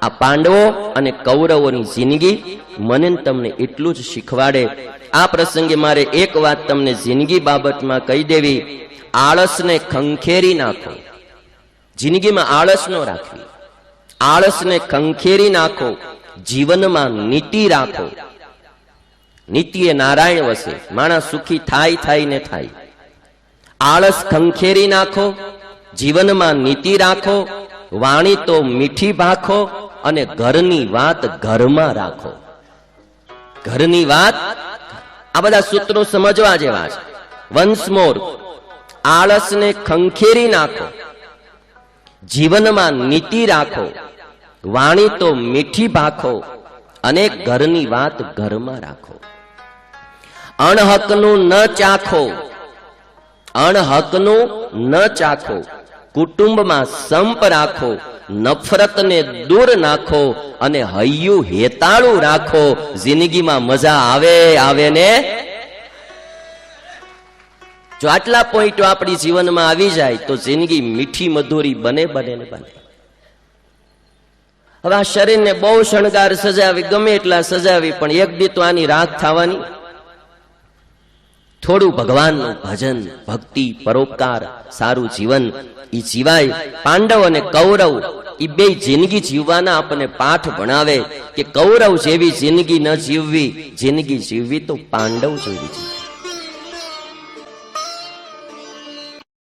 આ પાંડવો અને કૌરવોની જિંદગી મને તમને એટલું જ શીખવાડે. આ પ્રસંગે મારે એક વાત તમને જિંદગી બાબતમાં કહી દેવી. આળસને ખંખેરી નાખો. જિંદગીમાં આળસ ન રાખવી. આળસને ખંખેરી નાખો. જીવનમાં નીતિ રાખો. નીતિ એ નારાયણ વસે. માણસ સુખી થાય ને થાય. આળસ ખંખેરી નાખો. જીવનમાં નીતિ રાખો. વાણી તો મીઠી ભાખો અને ઘરની વાત ઘરમાં રાખો. ઘરની વાત, આ બધા સૂત્રો સમજવા જેવા છે. વન્સ મોર, આળસને ખંખેરી નાખો. જીવનમાં નીતિ રાખો. વાણી તો મીઠી ભાખો અને ઘરની વાત ઘરમાં રાખો. અણહકનું ન ચાખો. અણહકનું ન ચાખો. કુટુંબમાં સંપ રાખો. નફરતને દૂર નાખો અને હૈયું હેતાળું રાખો. જિંદગીમાં મજા આવે ને. જો આટલા પોઈન્ટો આપણી જીવનમાં આવી જાય તો જિંદગી મીઠી મધુરી બને. હવે આ શરીરને બહુ શણગાર સજાવી, ગમે એટલા સજાવી, પણ એક દી તો આની રાખ થવાની. થોડું ભગવાનનું ભજન, ભક્તિ, પરોપકાર, સારું જીવન એ જીવાય. પાંડવ અને કૌરવ એ બે જિંદગી જીવવાના આપણને પાઠ ભણાવે કે કૌરવ જેવી જિંદગી ન જીવવી, જિંદગી જીવવી તો પાંડવ જેવી છે.